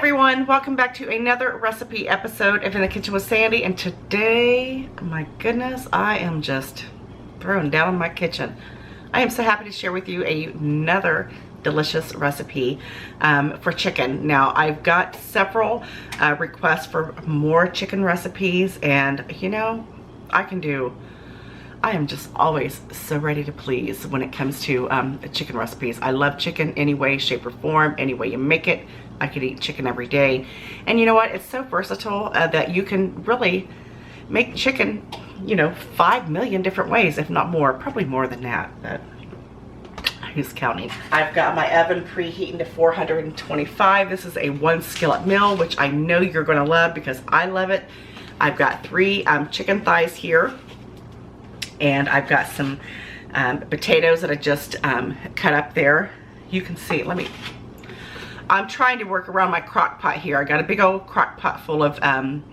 everyone, welcome back to another recipe episode of In the Kitchen with Sandy. And today, my goodness, I am just throwing down in my kitchen. I am so happy to share with you another delicious recipe for chicken. Now, I've got several requests for more chicken recipes, and you know, I am just always so ready to please when it comes to chicken recipes. I love chicken any way, shape, or form, any way you make it. I could eat chicken every day. And you know what? It's so versatile that you can really make chicken, you know, 5 million different ways, if not more. Probably more than that, but who's counting? I've got my oven preheating to 425. This is a 1 skillet meal, which I know you're going to love because I love it. I've got 3 chicken thighs here. And I've got some potatoes that I just cut up there. You can see, I'm trying to work around my crock pot here. I got a big old crock pot full of ham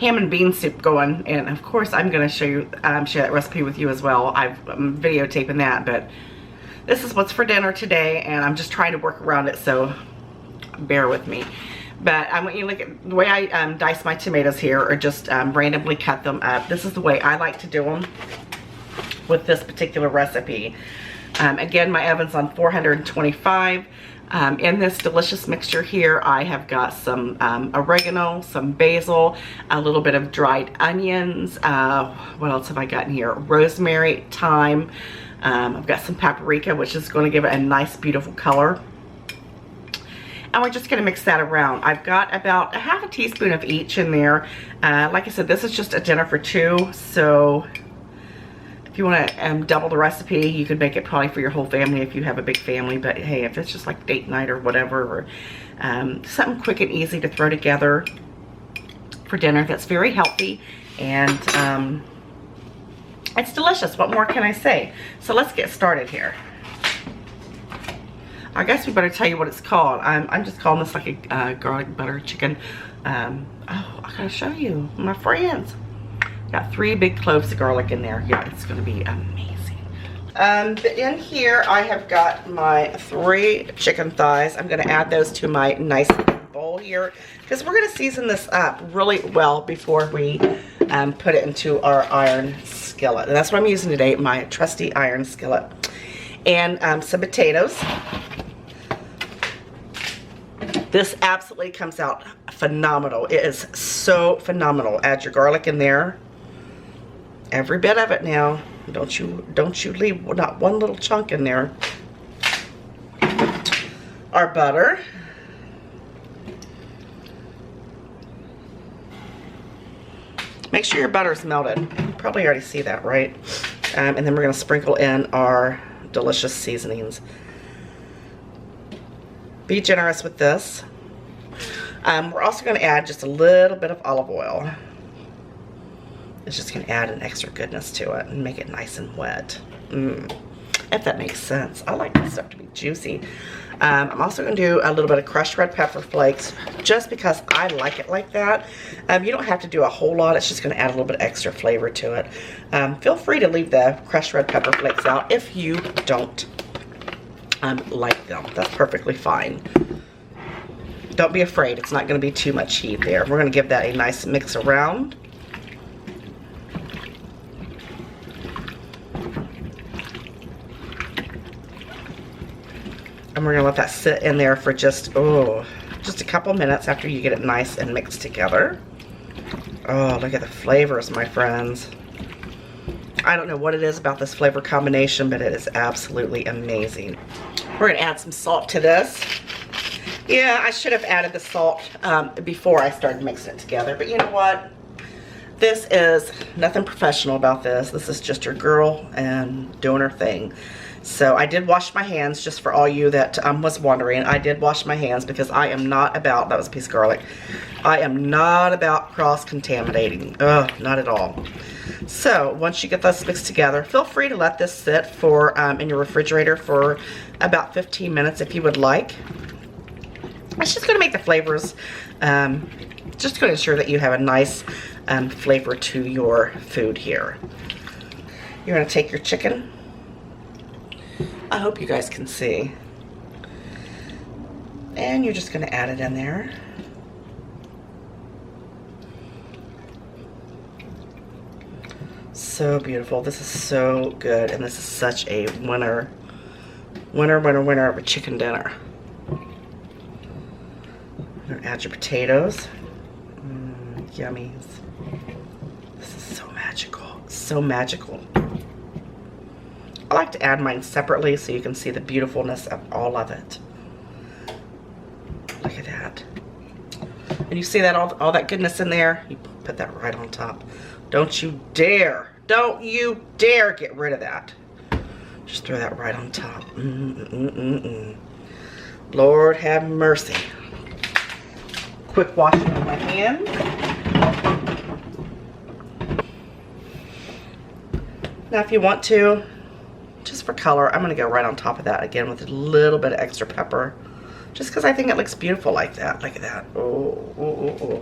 and bean soup going. And of course, I'm gonna show you, share that recipe with you as well. I'm videotaping that, but this is what's for dinner today. And I'm just trying to work around it, so bear with me. But I want you to look at the way I dice my tomatoes here, or just randomly cut them up. This is the way I like to do them with this particular recipe. Again, my oven's on 425. In this delicious mixture here, I have got some oregano, some basil, a little bit of dried onions. What else have I got in here? Rosemary, thyme. I've got some paprika, which is going to give it a nice, beautiful color. And we're just going to mix that around. I've got about a half a teaspoon of each in there. Like I said, this is just a dinner for 2. So if you want to double the recipe, you could make it probably for your whole family if you have a big family. But hey, if it's just like date night or whatever, or something quick and easy to throw together for dinner that's very healthy. And it's delicious. What more can I say? So let's get started here. I guess we better tell you what it's called. I'm just calling this like a garlic butter chicken. Oh, I gotta show you, my friends. Got 3 big cloves of garlic in there. Yeah, it's gonna be amazing. In here, I have got my 3 chicken thighs. I'm gonna add those to my nice bowl here, because we're gonna season this up really well before we put it into our iron skillet. And that's what I'm using today, my trusty iron skillet. And some potatoes. This absolutely comes out phenomenal. It is so phenomenal. Add your garlic in there. Every bit of it now. Don't you leave not one little chunk in there. Our butter. Make sure your butter's melted. You probably already see that, right? And then we're going to sprinkle in our delicious seasonings. Be generous with this. We're also going to add just a little bit of olive oil. It's just going to add an extra goodness to it and make it nice and wet. If that makes sense. I like this stuff to be juicy. I'm also going to do a little bit of crushed red pepper flakes, just because I like it like that. You don't have to do a whole lot. It's just going to add a little bit extra flavor to it. Feel free to leave the crushed red pepper flakes out if you don't like them. That's perfectly fine. Don't be afraid. It's not going to be too much heat there. We're going to give that a nice mix around. And we're going to let that sit in there for just a couple minutes after you get it nice and mixed together. Oh, look at the flavors, my friends. I don't know what it is about this flavor combination, but it is absolutely amazing. We're going to add some salt to this. Yeah, I should have added the salt before I started mixing it together, but you know what? This is nothing professional about this. This is just your girl and doing her thing. So I did wash my hands, just for all you that was wondering. I did wash my hands because I am not about, that was a piece of garlic, I am not about cross-contaminating. Ugh, not at all. So once you get this mixed together, feel free to let this sit for in your refrigerator for about 15 minutes if you would like. It's just going to make the flavors, just going to ensure that you have a nice flavor to your food here. You're going to take your chicken. I hope you guys can see. And you're just going to add it in there. So beautiful. This is so good, and this is such a winner of a chicken dinner. Add your potatoes. Yummies. This is so magical. So magical. I like to add mine separately so you can see the beautifulness of all of it. Look at that. And you see that all that goodness in there? You put that right on top. Don't you dare get rid of that. Just throw that right on top. Lord have mercy. Quick washing of my hands. Now if you want to, just for color, I'm going to go right on top of that again with a little bit of extra pepper. Just because I think it looks beautiful like that. Look at that. Oh.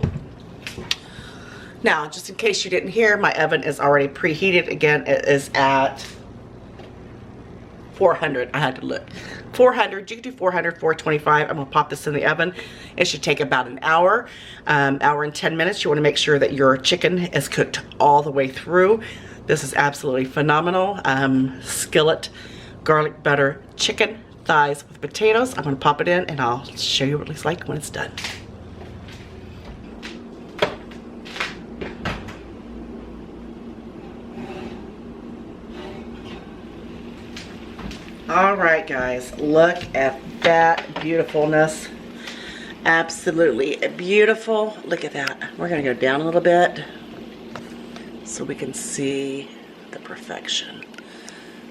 Now, just in case you didn't hear, my oven is already preheated. Again, it is at 400. I had to look. 400. You can do 400, 425. I'm going to pop this in the oven. It should take about an hour, hour and 10 minutes. You want to make sure that your chicken is cooked all the way through. This is absolutely phenomenal. Skillet garlic butter chicken thighs with potatoes. I'm going to pop it in and I'll show you what it looks like when it's done. All right, guys, look at that beautifulness. Absolutely beautiful. Look at that. We're going to go down a little bit so we can see the perfection.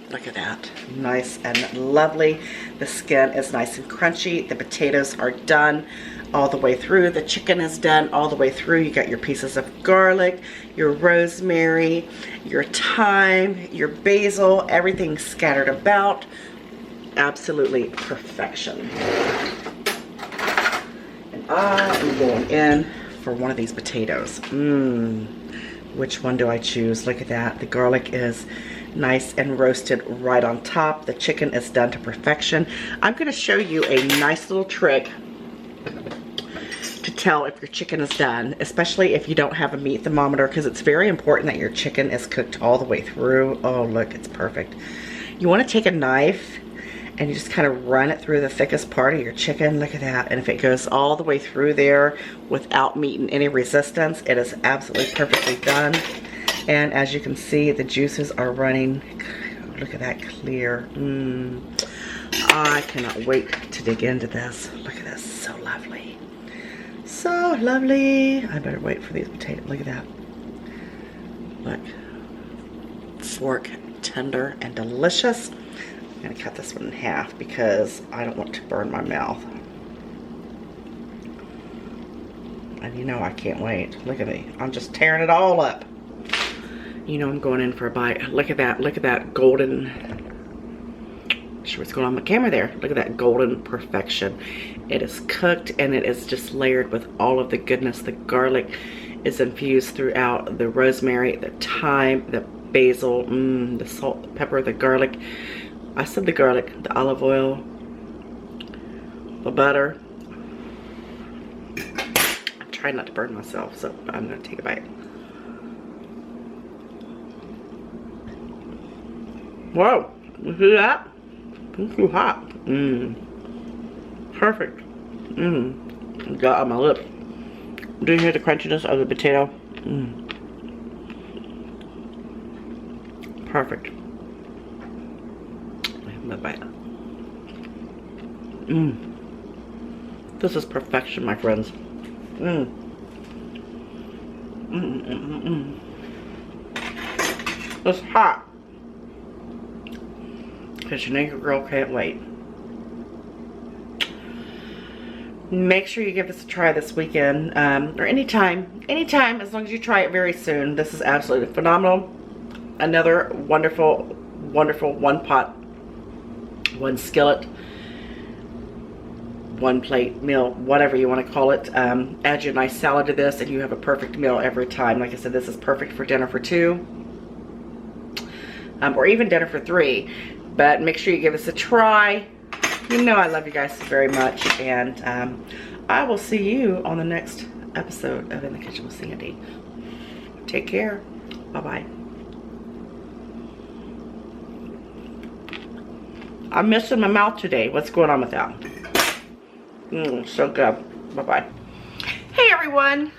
Look at that. Nice and lovely. The skin is nice and crunchy. The potatoes are done all the way through. The chicken is done all the way through. You got your pieces of garlic, your rosemary, your thyme, your basil, everything scattered about. Absolutely perfection. And I am going in for one of these potatoes. Which one do I choose? Look at that. The garlic is nice and roasted right on top. The chicken is done to perfection. I'm going to show you a nice little trick to tell if your chicken is done, especially if you don't have a meat thermometer, because it's very important that your chicken is cooked all the way through. Oh, look, it's perfect. You want to take a knife and you just kind of run it through the thickest part of your chicken. Look at that. And if it goes all the way through there without meeting any resistance, it is absolutely perfectly done. And as you can see, the juices are running. Look at that clear. I cannot wait to dig into this. Look at this, so lovely. So lovely. I better wait for these potatoes. Look at that. Look. Fork, tender and delicious. I'm going to cut this one in half because I don't want to burn my mouth. And you know I can't wait. Look at me. I'm just tearing it all up. You know I'm going in for a bite. Look at that. Look at that golden... Sure what's going on with the camera there. Look at that golden perfection. It is cooked and it is just layered with all of the goodness. The garlic is infused throughout. The rosemary, the thyme, the basil, the salt, the pepper, the garlic. I said the garlic, the olive oil, the butter. I'm trying not to burn myself, so I'm going to take a bite. Whoa, you see that? It's too hot. Perfect. Got on my lips. Do you hear the crunchiness of the potato? Perfect. Bite. This is perfection, my friends. It's hot. Because you know your girl can't wait. Make sure you give this a try this weekend, or anytime, as long as you try it very soon. This is absolutely phenomenal. Another wonderful, wonderful one pot, one skillet, one plate meal, whatever you want to call it. Add your nice salad to this and you have a perfect meal every time. Like I said, this is perfect for dinner for 2, or even dinner for 3. But make sure you give this a try. You know I love you guys very much, and I will see you on the next episode of In the Kitchen with Sandy. Take care. Bye-bye. I'm missing my mouth today. What's going on with that? So good. Bye-bye. Hey, everyone.